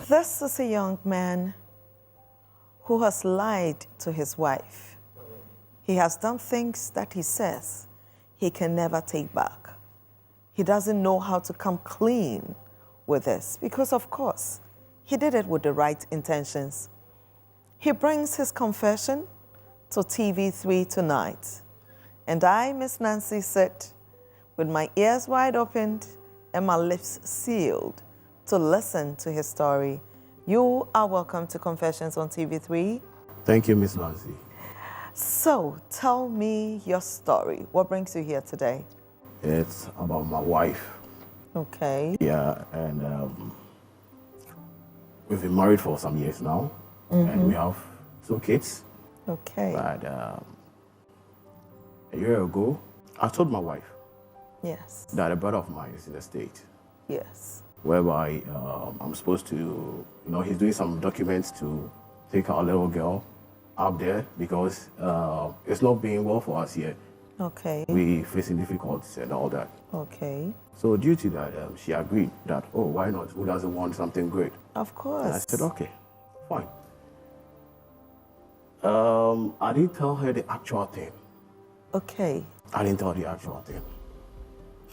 This is a young man who has lied to his wife. He has done things that he says he can never take back. He doesn't know how to come clean with this because, of course, he did it with the right intentions. He brings his confession to TV3 tonight. And I, Miss Nancy, sit with my ears wide opened and my lips sealed to listen to his story. You are welcome to Confessions on TV3. Thank you, Miss Nancy. So, tell me your story. What brings you here today? It's about my wife. Okay. Yeah, and we've been married for some years now, and we have 2 kids. Okay. But a year ago, I told my wife Yes. that a brother of mine is in the state, Yes. whereby I'm supposed to, he's doing some documents to take our little girl up there because it's not being well for us here. Okay. We facing difficulties and all that. Okay. So due to that, she agreed that, oh, why not? Who doesn't want something great? Of course. And I said, okay, fine. I didn't tell her the actual thing. Okay. I didn't tell her the actual thing.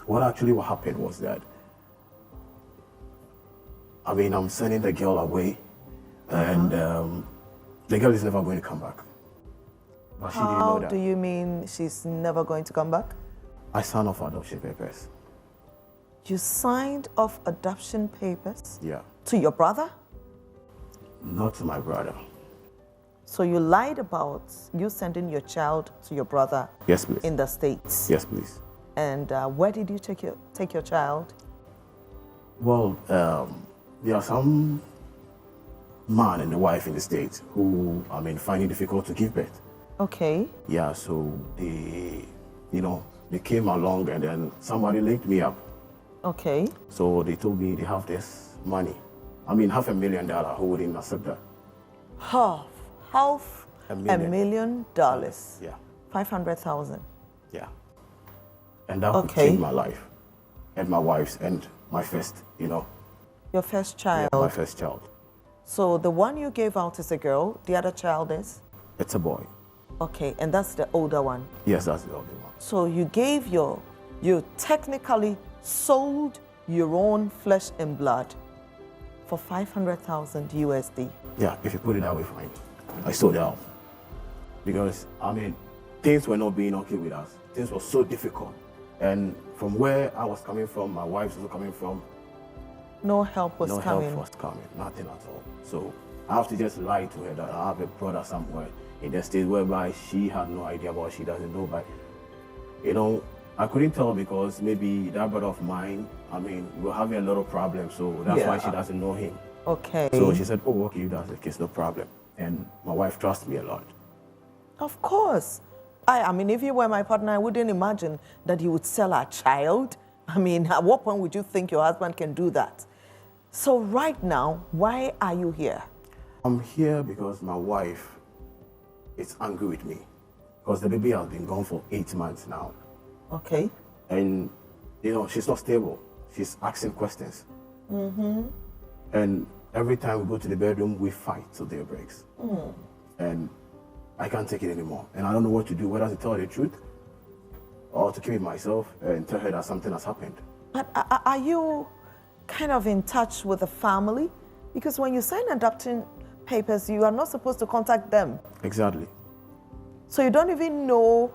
What happened was that, I'm sending the girl away, and the girl is never going to come back. But she didn't know How that. do you mean she's never going to come back? I signed off adoption papers. You signed off adoption papers Yeah. to your brother? Not to my brother. So you lied about you sending your child to your brother Yes, please. in the States. Yes, please. And where did you take your child? Well, there are some man and the wife in the States who, find it difficult to give birth. Okay. Yeah, so they came along and then somebody linked me up. Okay. So they told me they have this money. $500,000. Who wouldn't accept that? Half $1 $1 million. Yeah, 500,000. yeah. And that would Okay. change my life and my wife's and my first, Your first child. my first child. So the one you gave out is a girl, the other child is? It's a boy. Okay, and that's the older one. Yes, that's the only one. So you technically sold your own flesh and blood for 500,000 USD. Yeah, if you put it that way, fine. I sold out. Because, things were not being okay with us. Things were so difficult. And from where I was coming from, my wife's also coming from, No help was no coming. help was coming, nothing at all. So I have to just lie to her that I have a brother somewhere in the States whereby she had no idea about, she doesn't know. But, I couldn't tell because maybe that brother of mine, we're having a lot of problems. So that's why she doesn't know him. Okay. So she said, oh, okay, if that's the case, no problem. And my wife trusts me a lot. Of course. If you were my partner, I wouldn't imagine that you would sell our child. At what point would you think your husband can do that? So right now, why are you here? I'm here because my wife is angry with me. Because the baby has been gone for 8 months now. Okay. And, she's not stable. She's asking questions. And every time we go to the bedroom, we fight till day breaks. And I can't take it anymore. And I don't know what to do, whether to tell her the truth or to keep it myself and tell her that something has happened. But are you kind of in touch with the family? Because when you sign adoption papers, you are not supposed to contact them. Exactly. So you don't even know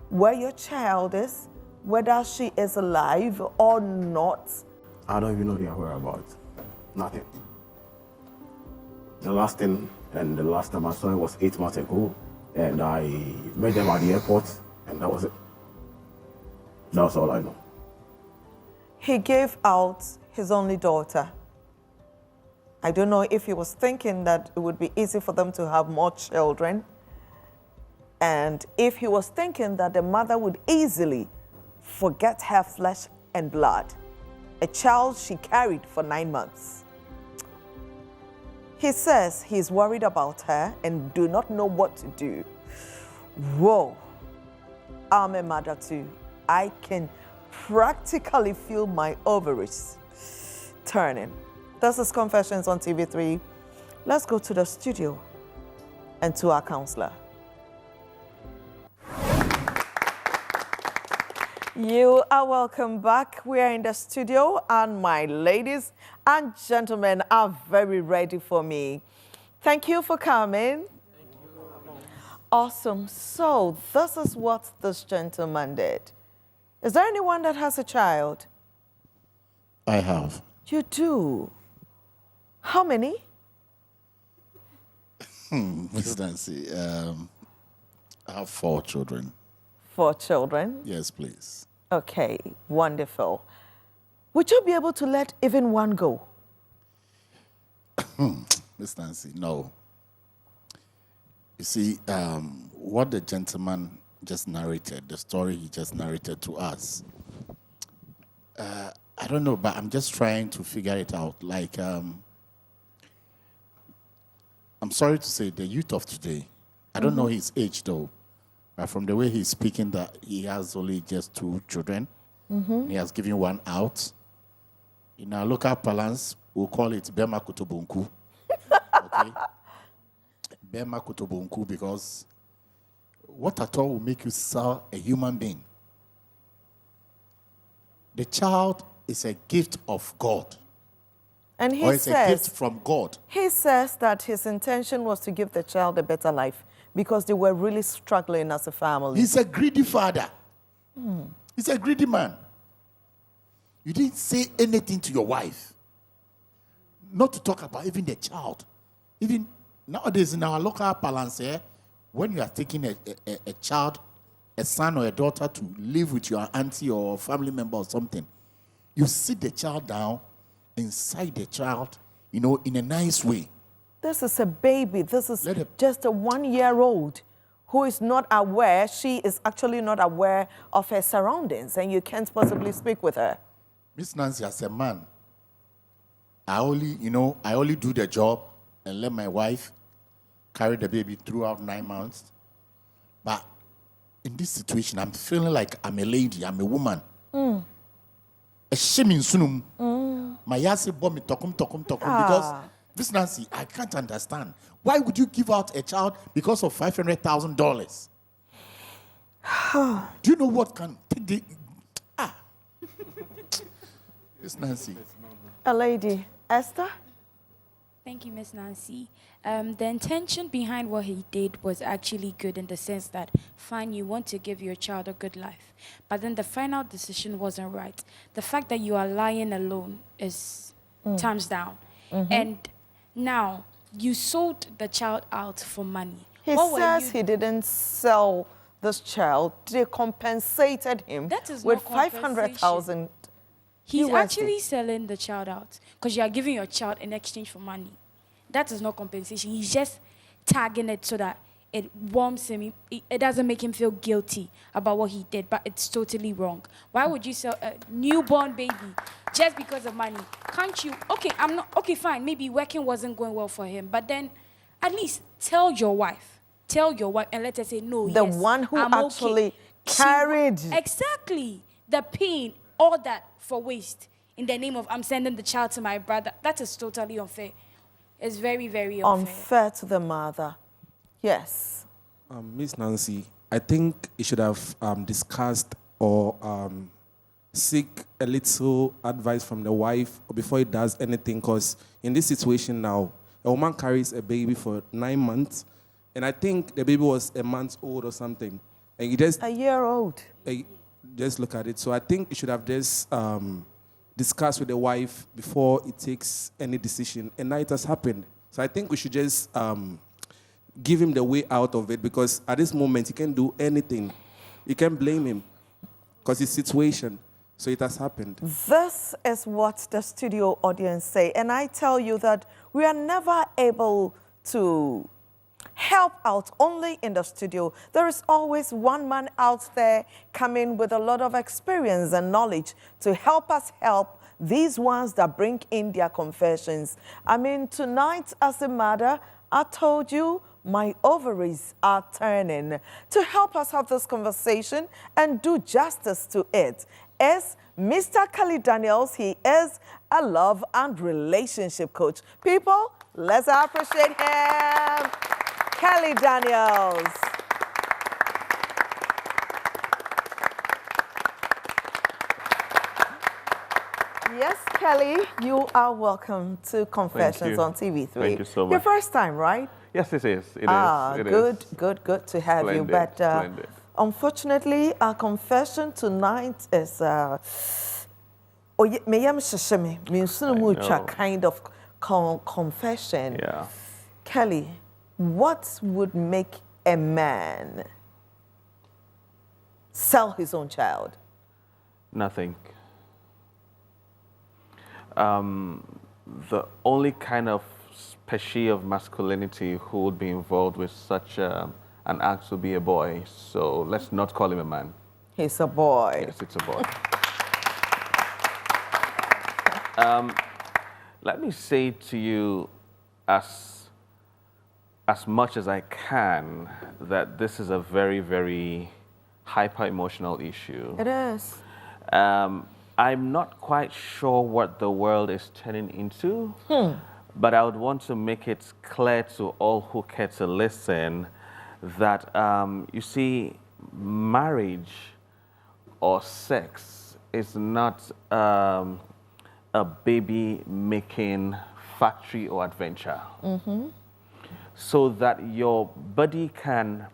where your child is, whether she is alive or not. I don't even know their whereabouts. Nothing. The last time I saw her was 8 months ago, and I met them at the airport, and that was it. That's all I know. He gave out his only daughter. I don't know if he was thinking that it would be easy for them to have more children, and if he was thinking that the mother would easily forget her flesh and blood, a child she carried for 9 months. He says he's worried about her and do not know what to do. Whoa, I'm a mother too. I can practically feel my ovaries turning. This is Confessions on TV3. Let's go to the studio and to our counselor. You are welcome back. We are in the studio, and my ladies and gentlemen are very ready for me. Thank you for coming. Awesome. So this is what this gentleman did. Is there anyone that has a child? I have. You do? How many? Miss Nancy, I have 4 children. 4 children? Yes, please. Okay, wonderful. Would you be able to let even one go? Miss Nancy, no. You see, what the gentleman just narrated, the story he just narrated to us, I don't know, but I'm just trying to figure it out. Like, I'm sorry to say, the youth of today, I don't know his age though, but from the way he's speaking, that he has only just 2 children. He has given 1 out. In our local parlance, we'll call it Bema Kutubunku. Okay? Bema Kutubunku, because what at all will make you sell a human being? The child is a gift of God. And he Or it's a gift says, from God. he says that his intention was to give the child a better life because they were really struggling as a family. He's a greedy father. He's a greedy man. You didn't say anything to your wife. Not to talk about even the child. Even nowadays in our local parlance, when you are taking a child, a son or a daughter to live with your auntie or family member or something, you sit the child down inside the child, in a nice way. This is a baby. This is Let it- just a 1-year-old who is not aware. She is actually not aware of her surroundings, and you can't possibly speak with her. Miss Nancy, as a man, I only do the job and let my wife carry the baby throughout 9 months. But in this situation, I'm feeling like I'm a lady, I'm a woman. A shame in sunum. My yasi bomb tokum because Miss Nancy, I can't understand. Why would you give out a child because of $500,000? Do you know what can take the Miss Nancy? A lady. Esther? Thank you, Miss Nancy. The intention behind what he did was actually good in the sense that, fine, you want to give your child a good life, but then the final decision wasn't right. The fact that you are lying alone is thumbs down. And now, you sold the child out for money. He What were says you- he didn't sell this child. They compensated him That is with not compensation. 500,000. He's USD. actually selling the child out because you are giving your child in exchange for money. That is not compensation. He's just tagging it so that it warms him. It doesn't make him feel guilty about what he did, but it's totally wrong. Why would you sell a newborn baby just because of money? Can't you? Okay, fine. Maybe working wasn't going well for him, but then at least tell your wife and let her say, no, The yes, one who I'm okay. actually She- carried. Exactly. The pain, all that for waste in the name of I'm sending the child to my brother. That is totally unfair. It's very, very unfair. Unfair to the mother. Yes. Miss Nancy, I think you should have discussed or seek a little advice from the wife before he does anything, because in this situation now, a woman carries a baby for 9 months, and I think the baby was a month old or something, and you just A year old. just look at it. So I think you should have just discussed with the wife before it takes any decision, and now it has happened. So I think we should just give him the way out of it, because at this moment he can't do anything. You can't blame him because it's situation. So it has happened. This is what the studio audience say. And I tell you that we are never able to help out only in the studio. There is always one man out there coming with a lot of experience and knowledge to help us help these ones that bring in their confessions. I mean, tonight as a mother, I told you my ovaries are turning. To help us have this conversation and do justice to it is Mr. Kelly Daniels. He is a love and relationship coach. People, let's appreciate him. Kelly Daniels. Yes, Kelly, you are welcome to Confessions on TV3. Thank you so much. Your first time, right? Yes, it is. It is. Good to have you. Splendid, But splendid. unfortunately, our confession tonight is kind of confession. Yeah. Kelly, what would make a man sell his own child? Nothing. The only kind of species of masculinity who would be involved with such an act would be a boy. So let's not call him a man. He's a boy. Yes, it's a boy. Let me say to you as much as I can that this is a very, very hyper-emotional issue. It is. I'm not quite sure what the world is turning into, but I would want to make it clear to all who care to listen that, you see, marriage or sex is not a baby-making factory or adventure. So that your body can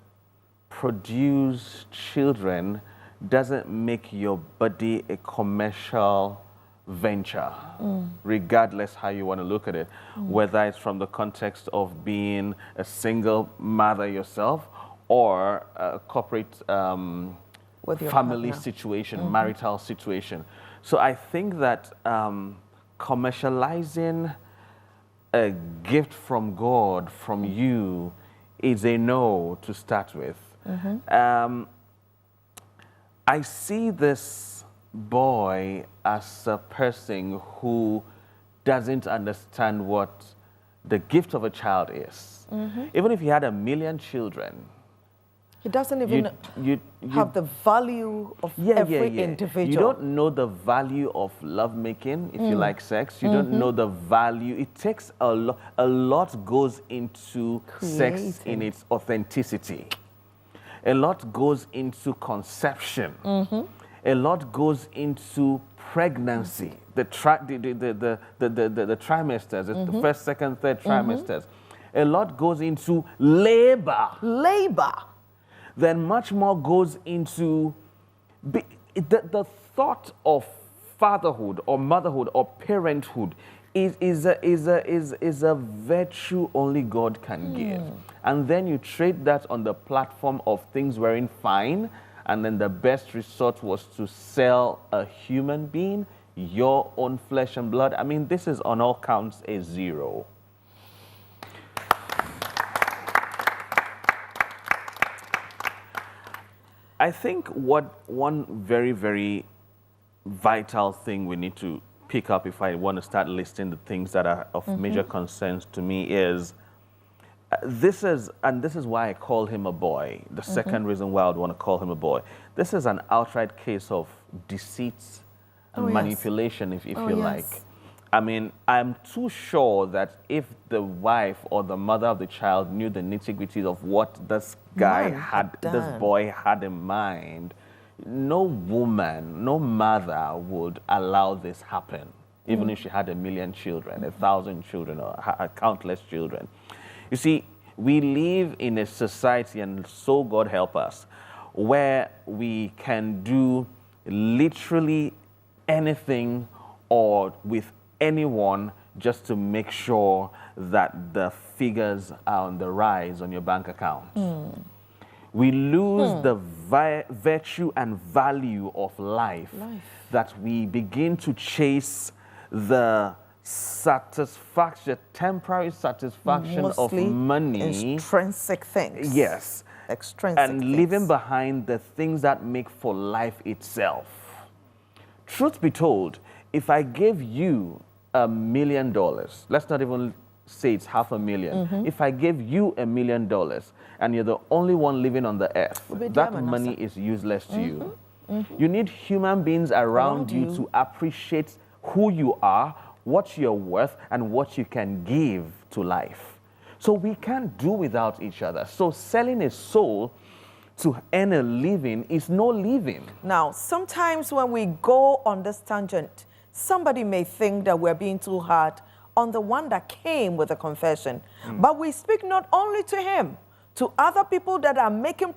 produce children doesn't make your body a commercial venture, regardless how you want to look at it, whether it's from the context of being a single mother yourself or a corporate With your family partner. situation, marital situation. So I think that commercializing a gift from God, from you, is a no to start with. I see this boy as a person who doesn't understand what the gift of a child is. Even if he had 1 million children, He doesn't even you have the value of every individual. You don't know the value of lovemaking if you like sex. You don't know the value. It takes a lot. A lot goes into sex in Creating. its authenticity. A lot goes into conception. A lot goes into pregnancy. The trimesters, the first, second, third trimesters. A lot goes into labor. Labor. Then much more goes into the thought of fatherhood or motherhood or parenthood is a virtue only God can give. And then you trade that on the platform of things wearing fine, and then the best resort was to sell a human being, your own flesh and blood. I mean, this is on all counts a zero. I think one very, very vital thing we need to pick up if I want to start listing the things that are of major concerns to me is this is why I call him a boy. The second reason why I would want to call him a boy. This is an outright case of deceit and manipulation, if you like. I mean, I'm too sure that if the wife or the mother of the child knew the nitty-gritties of what this guy this boy had in mind, no woman, no mother would allow this happen, even if she had 1 million children, 1,000 children, or countless children. You see, we live in a society, and so God help us, where we can do literally anything or with anyone just to make sure that the figures are on the rise on your bank account. We lose the virtue and value of life, that we begin to chase the satisfaction, temporary satisfaction Mostly of money. Intrinsic things. Yes. Extrinsic And things. leaving behind the things that make for life itself. Truth be told, if I gave you $1 million, let's not even say it's $500,000. If I gave you $1 million and you're the only one living on the earth, that money is useless to you. You need human beings around you to appreciate who you are, what you're worth, and what you can give to life. So we can't do without each other. So selling a soul to earn a living is no living. Now, sometimes when we go on this tangent, somebody may think that we're being too hard on the one that came with a confession. But we speak not only to him, to other people that are making,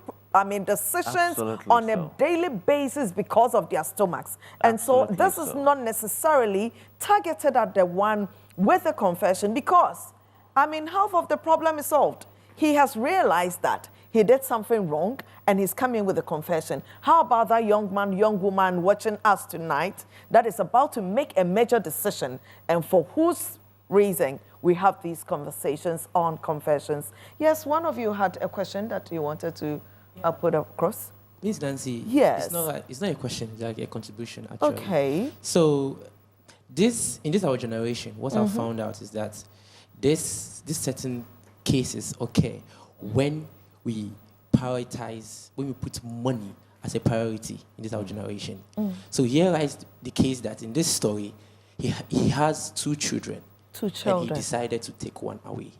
decisions Absolutely on so. a daily basis because of their stomachs. And so Absolutely this is so. not necessarily targeted at the one with a confession because, half of the problem is solved. He has realized that he did something wrong and he's coming with a confession. How about that young man, young woman watching us tonight that is about to make a major decision and for whose reason we have these conversations on confessions? Yes, one of you had a question that you wanted to put across. Miss Nancy, Yes. it's not a question, it's like a contribution, actually. Okay. So, in this our generation, what I've found out is that this certain cases occur when we put money as a priority in this our generation. So here lies the case that in this story, he has 2 children. 2 children. And he decided to take one away.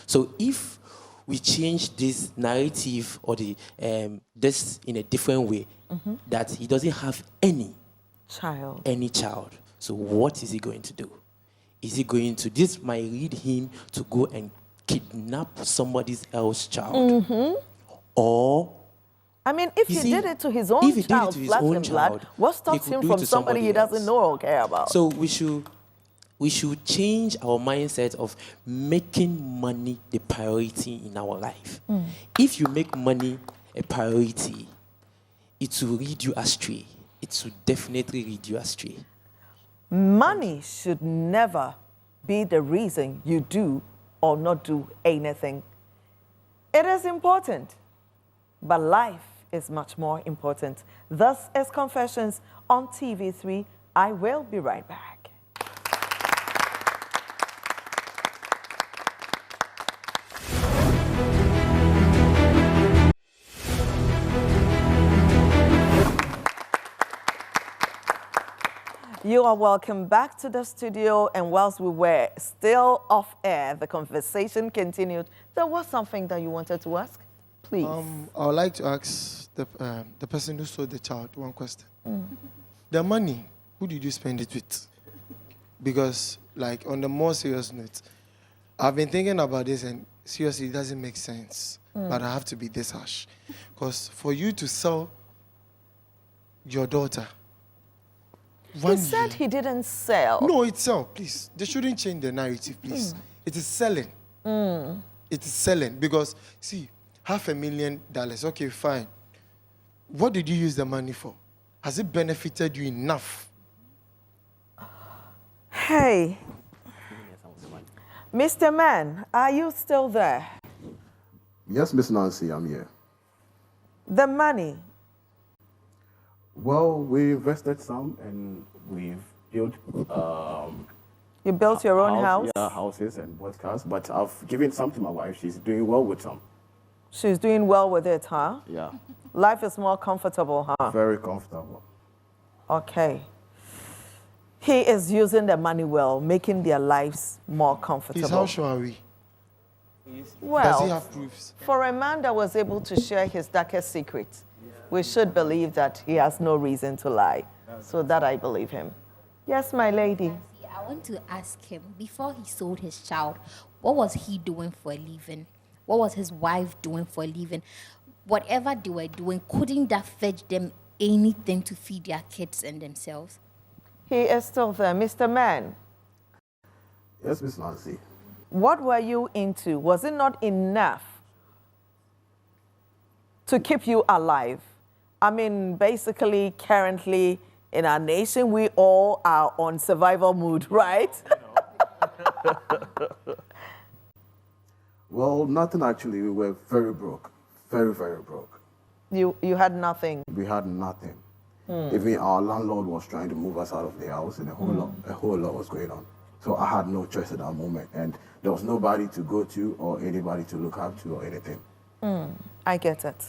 So if we change this narrative or this in a different way, that he doesn't have any child. So what is he going to do? Is he going to, this might lead him to go and kidnap somebody else's child? Or if he did it to his own child, flesh and blood, what stops him from somebody he doesn't know or care about? So we should change our mindset of making money the priority in our life. If you make money a priority, it will lead you astray. It will definitely lead you astray. Money should never be the reason you do or not do anything. It is important, but life is much more important. Thus is Confessions on TV3. I will be right back. You are welcome back to the studio, and whilst we were still off air, the conversation continued. There was something that you wanted to ask? Please. I would like to ask the person who sold the child one question. The money, who did you spend it with? Because, like, on the more serious note, I've been thinking about this, and seriously, it doesn't make sense. But I have to be this harsh. Because for you to sell your daughter, He said he didn't sell. No, it's sell, please. They shouldn't change the narrative, please. It is selling. It is selling because, see, $500,000. Okay, fine. What did you use the money for? Has it benefited you enough? Hey, Mr. Man, are you still there? Yes, Miss Nancy, I'm here. The money. Well, we invested some and we've built You built your own house? Yeah, houses and bought cars. But I've given some to my wife. She's doing well with some. She's doing well with it, huh? Yeah. Life is more comfortable, huh? Very comfortable. Okay. He is using the money well, making their lives more comfortable. Please, how sure are we? Well, Does he have proofs? for a man that was able to share his darkest secrets, we should believe that he has no reason to lie. So that I believe him. Yes, my lady. I want to ask him, before he sold his child, what was he doing for a living? What was his wife doing for a living? Whatever they were doing, couldn't that fetch them anything to feed their kids and themselves? He is still there. Mr. Man, Yes, Miss Nancy. what were you into? Was it not enough to keep you alive? I mean, basically, currently in our nation, we all are on survival mood, right? Well, nothing actually. We were very broke. Very, very broke. You had nothing. We had nothing. Even our landlord was trying to move us out of the house, and a whole lot was going on. So I had no choice at that moment, and there was nobody to go to or anybody to look up to or anything. I get it.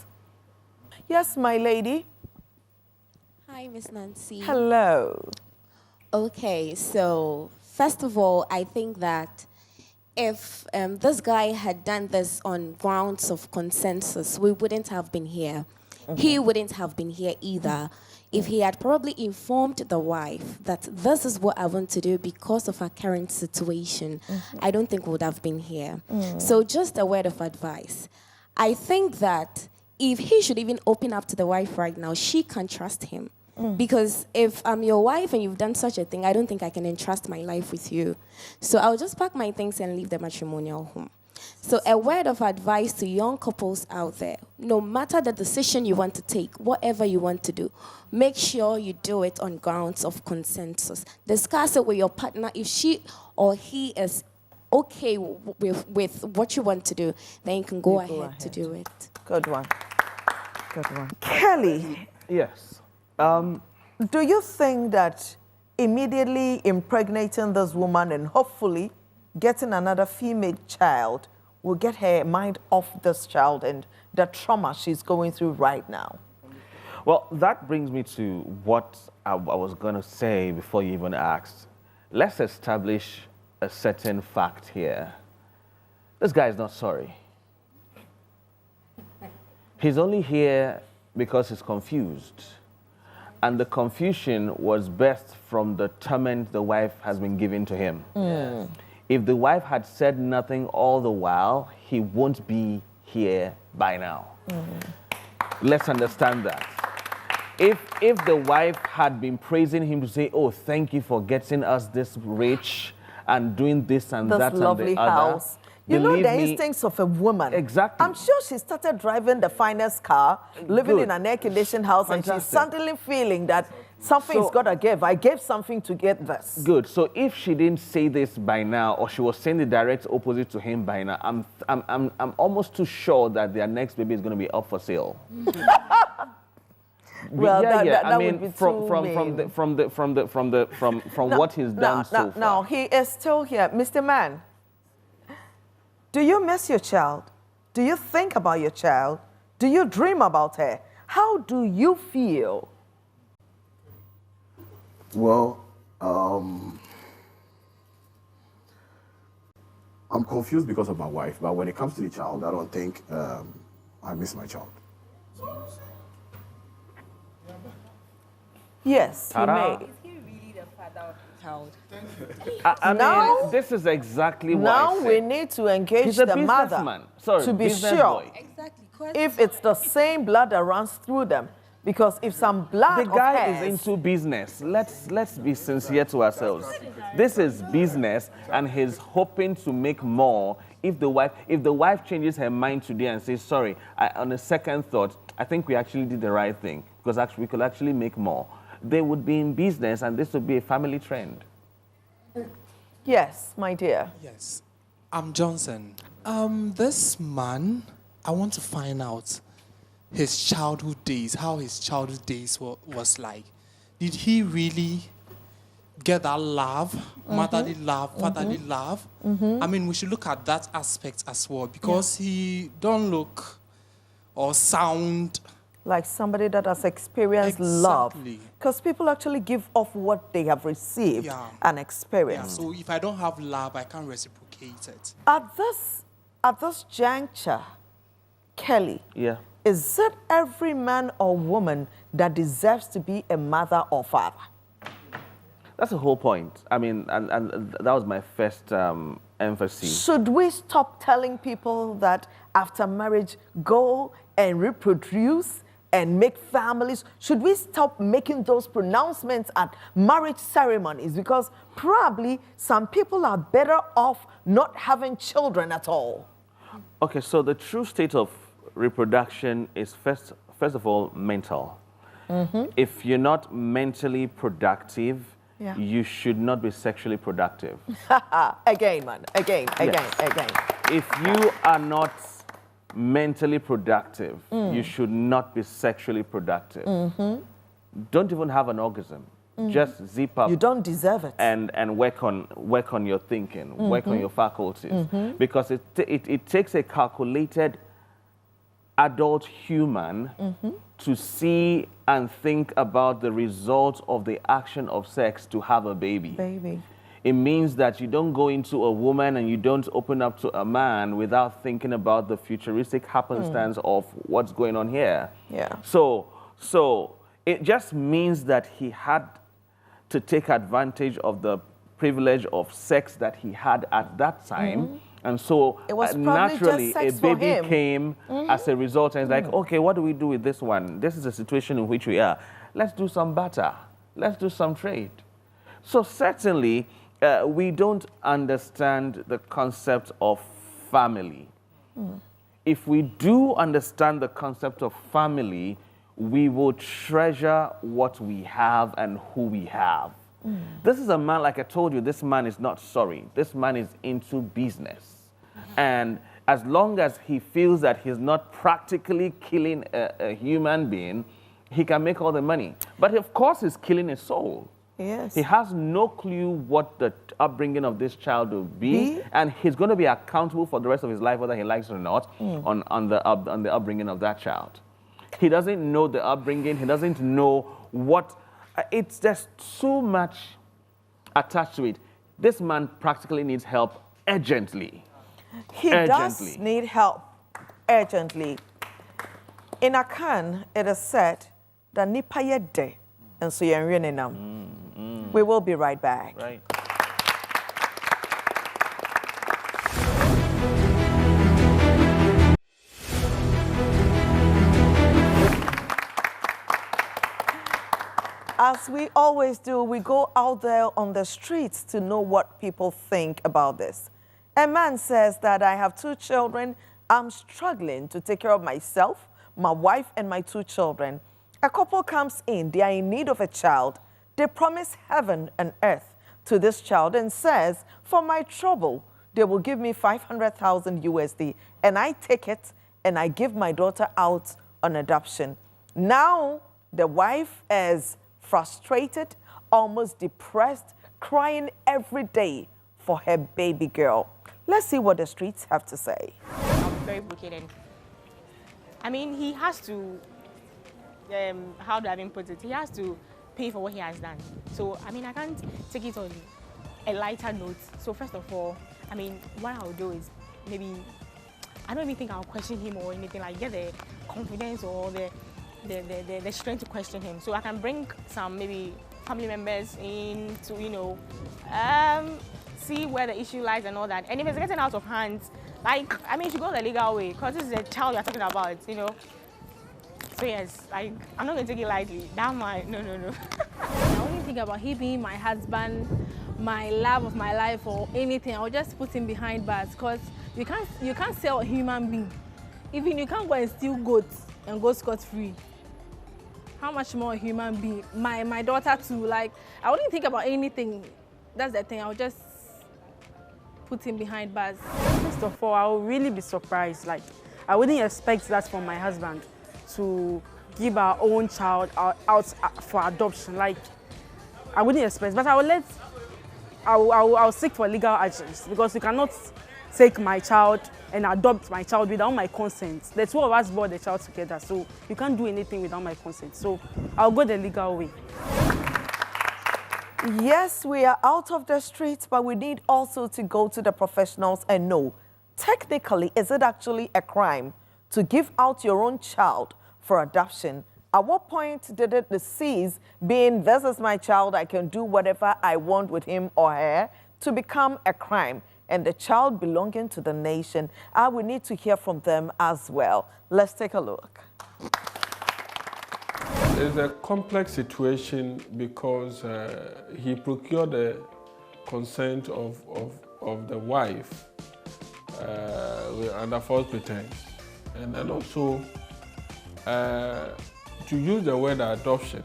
Yes, my lady. Hi, Miss Nancy. Hello. Okay, so first of all, I think that if this guy had done this on grounds of consensus, we wouldn't have been here. He wouldn't have been here either. If he had probably informed the wife that this is what I want to do because of our current situation, I don't think we would have been here. So just a word of advice. I think that if he should even open up to the wife right now, she can trust him. Because if I'm your wife and you've done such a thing, I don't think I can entrust my life with you. So I'll just pack my things and leave the matrimonial home. So a word of advice to young couples out there, no matter the decision you want to take, whatever you want to do, make sure you do it on grounds of consensus. Discuss it with your partner. If she or he is okay with what you want to do, then you can go ahead to do it. Good one. Good one. Kelly. Yes. Do you think that immediately impregnating this woman and hopefully getting another female child will get her mind off this child and the trauma she's going through right now? Well, that brings me to what I was going to say before you even asked. Let's establish a certain fact here. This guy is not sorry. He's only here because he's confused. And the confusion was birthed from the torment the wife has been giving to him. If the wife had said nothing all the while, he won't be here by now. Let's understand that. If the wife had been praising him to say, oh, thank you for getting us this rich and doing this and This that lovely and the other. house. You know believe the me, instincts of a woman. Exactly. I'm sure she started driving the finest car, living Good. in an air-conditioned house, and she's Fantastic. suddenly feeling that something's got to give. I gave something to get this. Good. So if she didn't say this by now, or she was saying the direct opposite to him by now, I'm almost too sure that their next baby is going to be up for sale. Well, that I would mean, be from what he's done so far. Now, he is still here. Mr. Man, do you miss your child? Do you think about your child? Do you dream about her? How do you feel? Well, I'm confused because of my wife, but when it comes to the child, I don't think I miss my child. Yes, he Ta-da. may. I Now- mean, this is exactly what I Now said. we need to engage He's a the mother businessman. Sorry, to be business sure boy. if it's the same blood that runs through them. Because if some blood The of guy hers, is into business. Let's be sincere to ourselves. This is business, and he's hoping to make more. If the wife changes her mind today and says, sorry, on a second thought, I think we actually did the right thing, because actually we could actually make more, they would be in business, and this would be a family trend. yes, my dear. Yes. I'm Johnson. This man, I want to find out his childhood days, how his childhood days was like. Did he really get that love, motherly love, fatherly love? I mean, we should look at that aspect as well, because he don't look or sound. Like somebody that has experienced love. Exactly. Because people actually give off what they have received and Yeah, experienced. so if I don't have love, I can't reciprocate it. At this juncture, Kelly, Yeah. is it every man or woman that deserves to be a mother or father? That's the whole point. I mean, and that was my first emphasis. Should we stop telling people that after marriage, go and reproduce and make families? Should we stop making those pronouncements at marriage ceremonies? Because probably some people are better off not having children at all. Okay, so the true state of reproduction is first of all mental. If you're not mentally productive, you should not be sexually productive. Again, man. Again. If you are not mentally productive, you should not be sexually productive. Don't even have an orgasm. Just zip up. You don't deserve it. And work on your thinking, work on your faculties, because it takes a calculated adult human to see and think about the results of the action of sex to have a baby. It means that you don't go into a woman and you don't open up to a man without thinking about the futuristic happenstance of what's going on here. Yeah. So it just means that he had to take advantage of the privilege of sex that he had at that time. And so It was probably naturally just sex a for baby him. came as a result, and it's like, okay, what do we do with this one? This is a situation in which we are. Let's do some barter. Let's do some trade. So certainly, we don't understand the concept of family. If we do understand the concept of family, we will treasure what we have and who we have. This is a man, like I told you, this man is not sorry. This man is into business. And as long as he feels that he's not practically killing a human being, he can make all the money. But of course, he's killing his soul. Yes. He has no clue what the upbringing of this child will be, and he's going to be accountable for the rest of his life, whether he likes it or not, on the upbringing of that child. He doesn't know the upbringing. He doesn't know what. It's just so much attached to it. This man practically needs help urgently. He does need help urgently. In Akan, it is said that nipa yede and so yenam. We will be right back. Right. As we always do, we go out there on the streets to know what people think about this. A man says that I have 2 children. I'm struggling to take care of myself, my wife, and my 2 children. A couple comes in, they are in need of a child. They promise heaven and earth to this child and says, for my trouble, they will give me 500,000 USD. And I take it and I give my daughter out on adoption. Now, the wife is frustrated, almost depressed, crying every day for her baby girl. Let's see what the streets have to say. I'm very broken, and I mean, he has to, how do I even put it? He has to pay for what he has done. So, I mean, I can't take it on a lighter note. So, first of all, I mean, what I'll do is maybe, I don't even think I'll question him or anything, like get the confidence or the strength to question him. So I can bring some maybe family members in to, you know, see where the issue lies and all that. And if it's getting out of hand, like, I mean, you should go the legal way, because this is a child you're talking about, you know. So yes, like, I'm not going to take it lightly. That might, no. I only think about him being my husband, my love of my life or anything. I'll just put him behind bars, because you can't sell a human being. Even you can't go and steal goats and go scot-free. How much more a human being? My daughter too, like, I wouldn't think about anything. That's the thing, I'll just put him behind bars. First of all, I would really be surprised. Like, I wouldn't expect that from my husband, to give our own child out for adoption. Like, I wouldn't expect, but I'll seek for legal actions, because you cannot take my child and adopt my child without my consent. The 2 of us brought the child together, so you can't do anything without my consent. So I'll go the legal way. Yes, we are out of the streets, but we need also to go to the professionals and know, technically, is it actually a crime to give out your own child for adoption? At what point did it cease being, this is my child, I can do whatever I want with him or her, to become a crime, and the child belonging to the nation? We need to hear from them as well. Let's take a look. It's a complex situation because he procured the consent of the wife under false pretense. And then also, to use the word adoption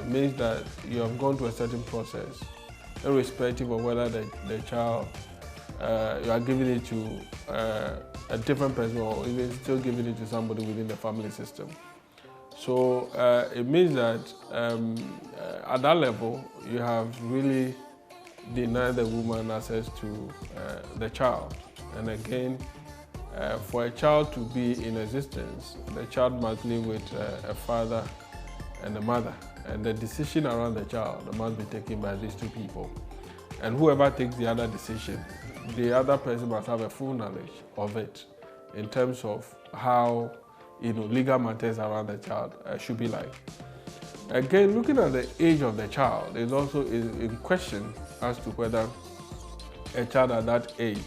means that you have gone through a certain process, irrespective of whether the child, you are giving it to a different person or even still giving it to somebody within the family system. So it means that at that level, you have really denied the woman access to the child. And again, For a child to be in existence, the child must live with a father and a mother. And the decision around the child must be taken by these two people. And whoever takes the other decision, the other person must have a full knowledge of it in terms of how legal matters around the child should be like. Again, looking at the age of the child is also in question as to whether a child at that age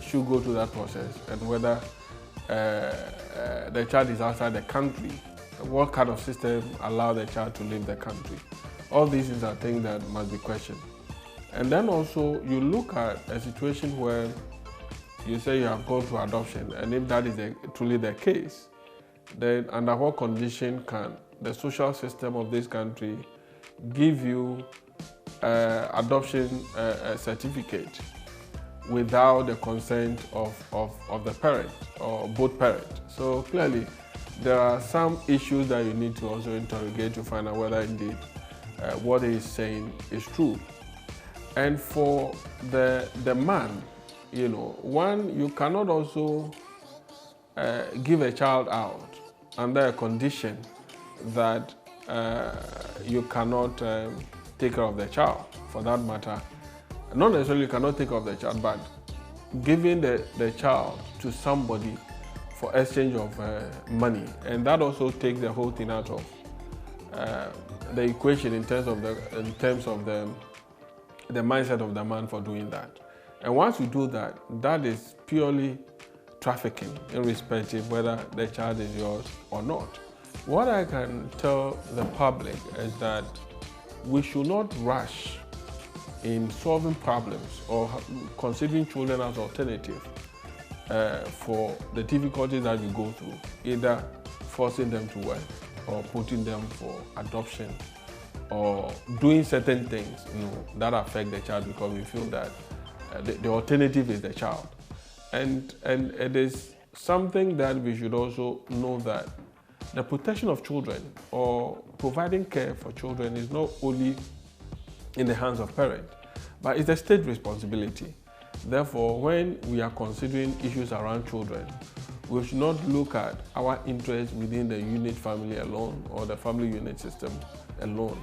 should go through that process, and whether the child is outside the country, what kind of system allow the child to leave the country. All these things are things that must be questioned. And then also you look at a situation where you say you have gone through adoption, and if that is truly the case, then under what condition can the social system of this country give you adoption certificate without the consent of the parent or both parents? So clearly there are some issues that you need to also interrogate to find out whether indeed what he is saying is true. And for the man, one, you cannot also give a child out under a condition that you cannot take care of the child, for that matter. Not necessarily you cannot take care of the child, but giving the child to somebody for exchange of money. And that also takes the whole thing out of the equation in terms of the mindset of the man for doing that. And once you do that, that is purely trafficking, irrespective whether the child is yours or not. What I can tell the public is that we should not rush in solving problems or considering children as alternative for the difficulties that we go through, either forcing them to work or putting them for adoption or doing certain things that affect the child, because we feel that the alternative is the child. And it is something that we should also know, that the protection of children or providing care for children is not only in the hands of parents, but it's a state responsibility. Therefore, when we are considering issues around children, we should not look at our interests within the unit family alone or the family unit system alone,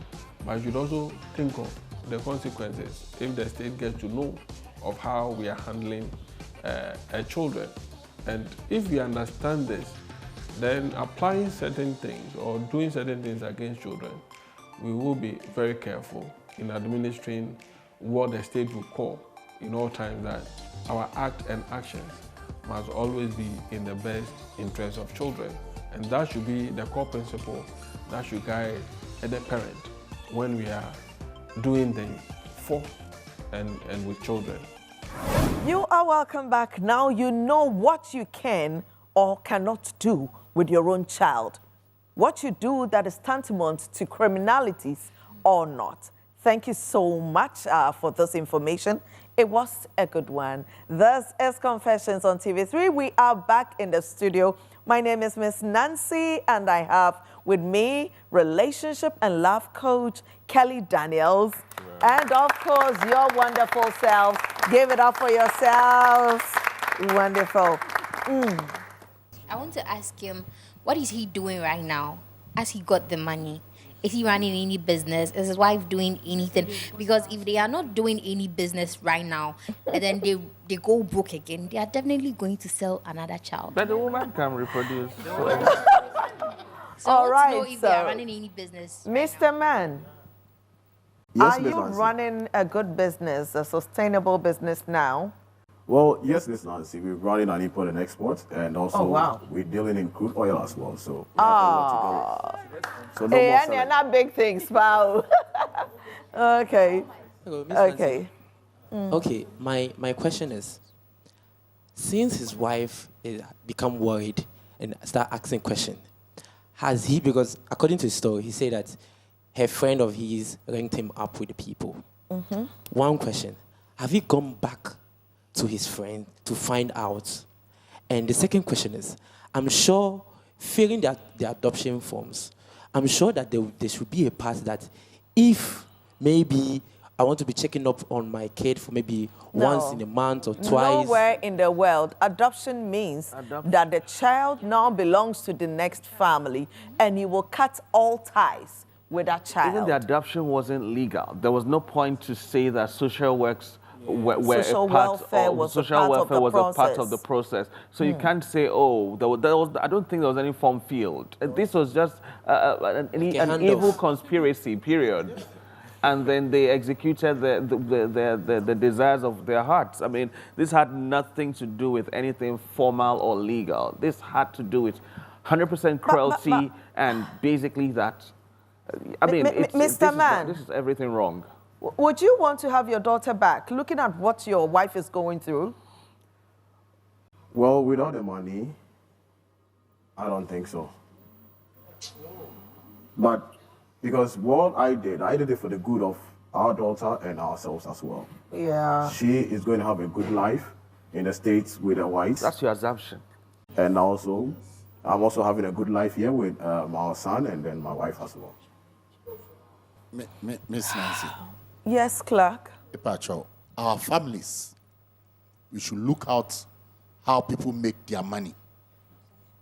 but we should also think of the consequences if the state gets to know of how we are handling children. And if we understand this, then applying certain things or doing certain things against children, we will be very careful in administering what the state will call in all times that our act and actions must always be in the best interest of children. And that should be the core principle that should guide the parent when we are doing things for and with children. You are welcome back. Now you know what you can or cannot do with your own child. What you do that is tantamount to criminalities or not. Thank you so much for this information. It was a good one. This is Confessions on TV3. We are back in the studio. My name is Miss Nancy, and I have with me relationship and love coach Kelly Daniels. And of course, your wonderful selves. Give it up for yourselves. Wonderful. I want to ask him, what is he doing right now as he got the money? Is he running any business? Is his wife doing anything? Because if they are not doing any business right now, and then they go broke again, they are definitely going to sell another child. But the woman can reproduce. So All right, I want to know if they are running any business. Mr. Man, Yes, are Miss you Nancy. running a good business, a sustainable business now? Well, yes, Miss Nancy. We're running an import and export, and also Oh, wow. we're dealing in crude oil as well. So we have a lot to do. So no Hey, more and they're selling. not big things, wow. Okay. Hello, Miss Okay. Nancy. Okay, my question is, since his wife become worried and start asking questions, has he, because according to his story, he said that her friend of his ranked him up with the people. One question, have he gone back to his friend to find out? And the second question is, I'm sure filling the adoption forms, I'm sure that there should be a part that if maybe I want to be checking up on my kid for maybe No. once in a month or twice. Nowhere in the world, adoption means that the child now belongs to the next family, and you will cut all ties with that child. Even the adoption wasn't legal. There was no point to say that social works were Social a part welfare of, was a social part of welfare the was a part of the process. process. So you can't say, oh, there was, I don't think there was any form field. This was just an evil conspiracy, period. And then they executed the desires of their hearts. I mean, this had nothing to do with anything formal or legal. This had to do with 100% cruelty and basically that. I mean, Mr. Man, this is everything wrong. Would you want to have your daughter back, looking at what your wife is going through? Well, without the money, I don't think so. But because what I did it for the good of our daughter and ourselves as well. Yeah. She is going to have a good life in the States with her whites. That's your assumption. And also, I'm also having a good life here with our son and then my wife as well. Miss Nancy. Yes, Clark. Patrol. Our families, we should look out how people make their money.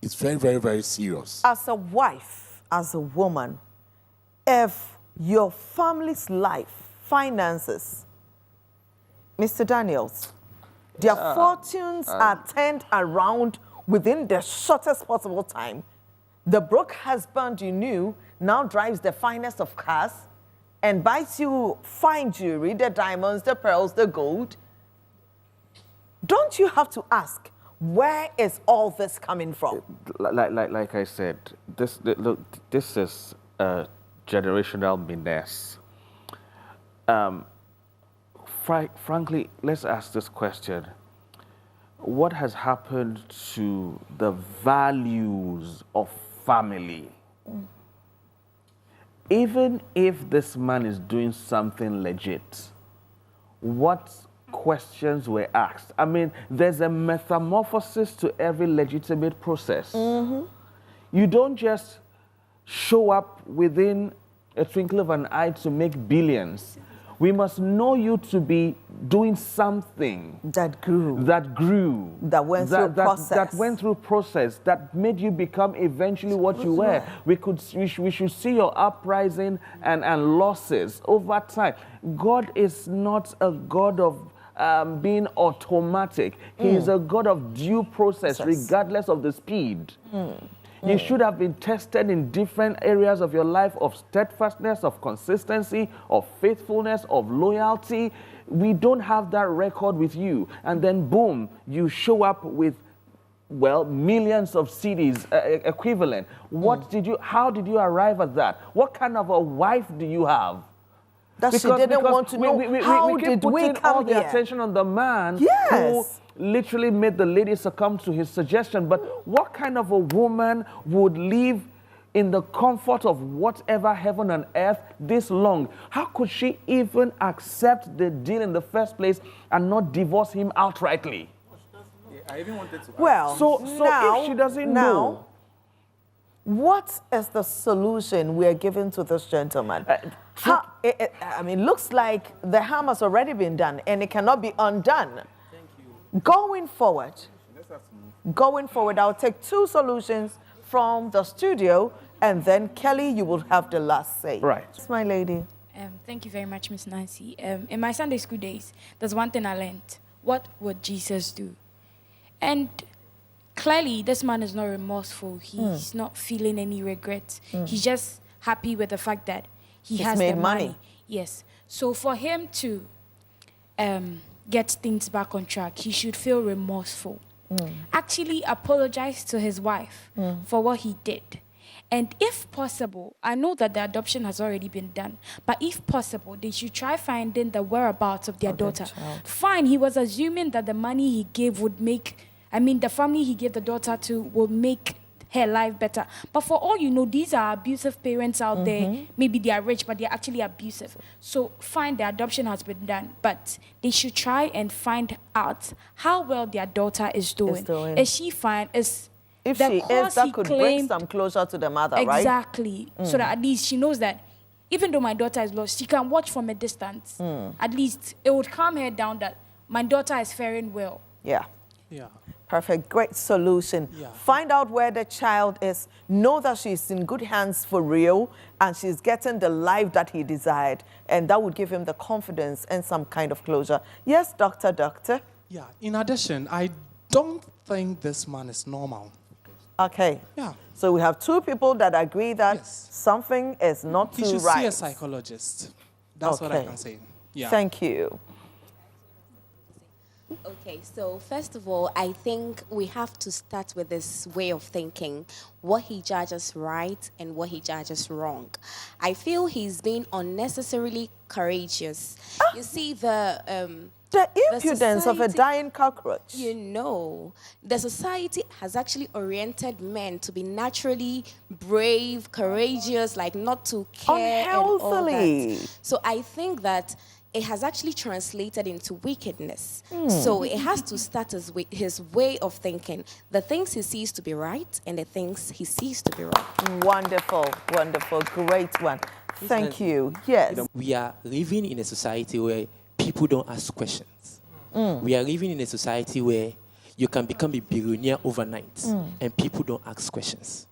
It's very, very, very serious. As a wife, as a woman, if your family's life, finances, Mr. Daniels, their fortunes are turned around within the shortest possible time, the broke husband you knew now drives the finest of cars and buys you fine jewelry, the diamonds, the pearls, the gold. Don't you have to ask, where is all this coming from? Like I said, this is generational menace. Frankly, let's ask this question. What has happened to the values of family? Even if this man is doing something legit, what questions were asked? I mean, there's a metamorphosis to every legitimate process. You don't just show up within a twinkle of an eye to make billions. We must know you to be doing something that grew, that went through process, that went through process, that made you become eventually what you were. We should see your uprising and losses over time. God is not a God of being automatic. He is a God of due process, regardless of the speed. You should have been tested in different areas of your life of steadfastness, of consistency, of faithfulness, of loyalty. We don't have that record with you. And then boom, you show up with, well, millions of CDs equivalent. How did you arrive at that? What kind of a wife do you have? That she didn't want to know. How did we come all the here? attention on the man who Yes. literally made the lady succumb to his suggestion. But what kind of a woman would live in the comfort of whatever heaven and earth this long? How could she even accept the deal in the first place and not divorce him outrightly? I even wanted to. Well, So now, if she doesn't now, know, what is the solution we are giving to this gentleman? I mean, looks like the harm has already been done and it cannot be undone. Thank you. Going forward, I'll take two solutions from the studio, and then Kelly, you will have the last say. Right. It's my lady. Thank you very much, Miss Nancy. In my Sunday school days, there's one thing I learned. What would Jesus do? And clearly, this man is not remorseful. He's not feeling any regret. He's just happy with the fact that he has made the money. Yes. So for him to get things back on track, he should feel remorseful. Actually apologize to his wife for what he did. And if possible, I know that the adoption has already been done, but if possible, they should try finding the whereabouts of their daughter. Fine, he was assuming that the money he gave would make, the family he gave the daughter to will make her life better. But for all you know, these are abusive parents out there. Maybe they are rich, but they're actually abusive. So fine, the adoption has been done, but they should try and find out how well their daughter is doing. Is she fine? If she is, that could bring some closure to the mother, right? Exactly. So that at least she knows that even though my daughter is lost, she can watch from a distance. At least it would calm her down that my daughter is faring well. Yeah. Yeah. Perfect. Great solution. Yeah. Find out where the child is. Know that she's in good hands for real and she's getting the life that he desired. And that would give him the confidence and some kind of closure. Yes, doctor. Yeah. In addition, I don't think this man is normal. Okay. Yeah. So we have two people that agree that something is not He too should right. see a psychologist. That's what I Okay. can say. Yeah. Thank you. Okay, so first of all, I think we have to start with this way of thinking, what he judges right and what he judges wrong. I feel he's being unnecessarily courageous. You see, the impudence of a society- dying cockroach. You know, the society has actually oriented men to be naturally brave, courageous, like not to care and all Unhealthily. that. So I think that it has actually translated into wickedness. So it has to start as his way of thinking, the things he sees to be right and the things he sees to be wrong. Wonderful, wonderful, great one. Thank you. Yes. We are living in a society where people don't ask questions. We are living in a society where you can become a billionaire overnight and people don't ask questions.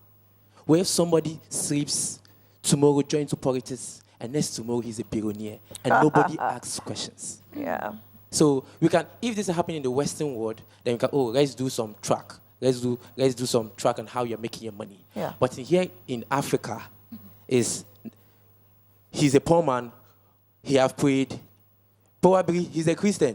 Where if somebody sleeps, tomorrow join to politics, and next tomorrow he's a billionaire, and nobody asks questions. Yeah. So we can, if this is happening in the Western world, then we can, let's do some track. Let's do some track on how you're making your money. Yeah. But here in Africa, he's a poor man. He have prayed. Probably he's a Christian,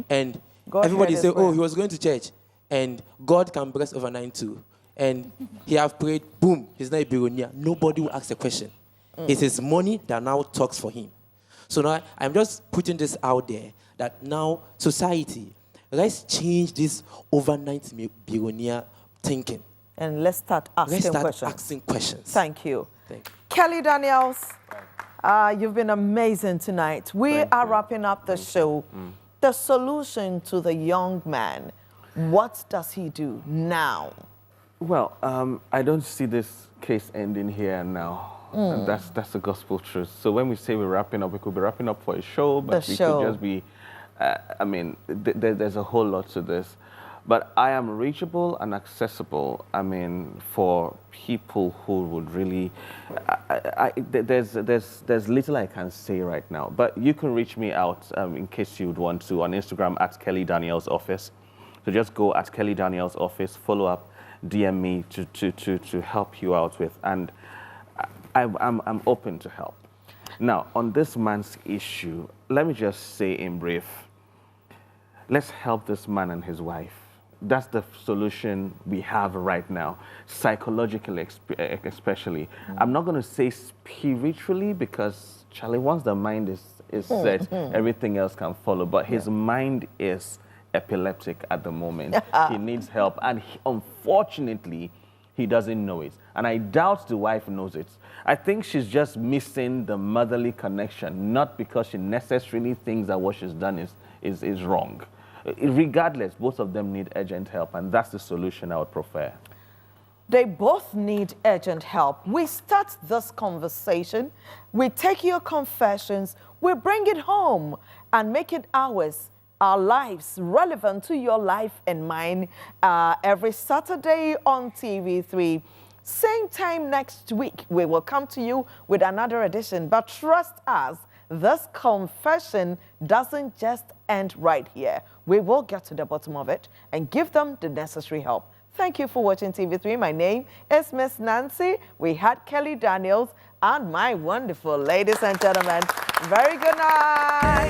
and God everybody heard say, his prayer. he was going to church, and God can bless overnight too. And he have prayed. Boom, he's not a billionaire. Nobody will ask a question. It's his money that now talks for him. So now I'm just putting this out there that now society, let's change this overnight billionaire thinking. And let's start asking questions. Thank you. Thank you. Kelly Daniels, you've been amazing tonight. We are wrapping up the show. The solution to the young man, what does he do now? Well, I don't see this case ending here and now. And that's the gospel truth. So when we say we're wrapping up, we could be wrapping up for a show, but we could just be, there's a whole lot to this. But I am reachable and accessible, for people who would really, there's little I can say right now. But you can reach me out in case you would want to on Instagram at Kelly Daniels Office. So just go at Kelly Daniels Office, follow up, DM me to help you out with. And I'm open to help. Now, on this man's issue, let me just say in brief, let's help this man and his wife. That's the solution we have right now, psychologically especially. I'm not going to say spiritually because, Charlie, once the mind is set, everything else can follow. But his mind is epileptic at the moment. He needs help. And unfortunately, he doesn't know it. And I doubt the wife knows it. I think she's just missing the motherly connection, not because she necessarily thinks that what she's done is wrong. Regardless, both of them need urgent help, and that's the solution I would prefer. They both need urgent help. We start this conversation, we take your confessions, we bring it home and make it ours, our lives, relevant to your life and mine, every Saturday on TV3. Same time next week, we will come to you with another edition. But trust us, this confession doesn't just end right here. We will get to the bottom of it and give them the necessary help. Thank you for watching TV3. My name is Miss Nancy. We had Kelly Daniels and my wonderful ladies and gentlemen. Very good night.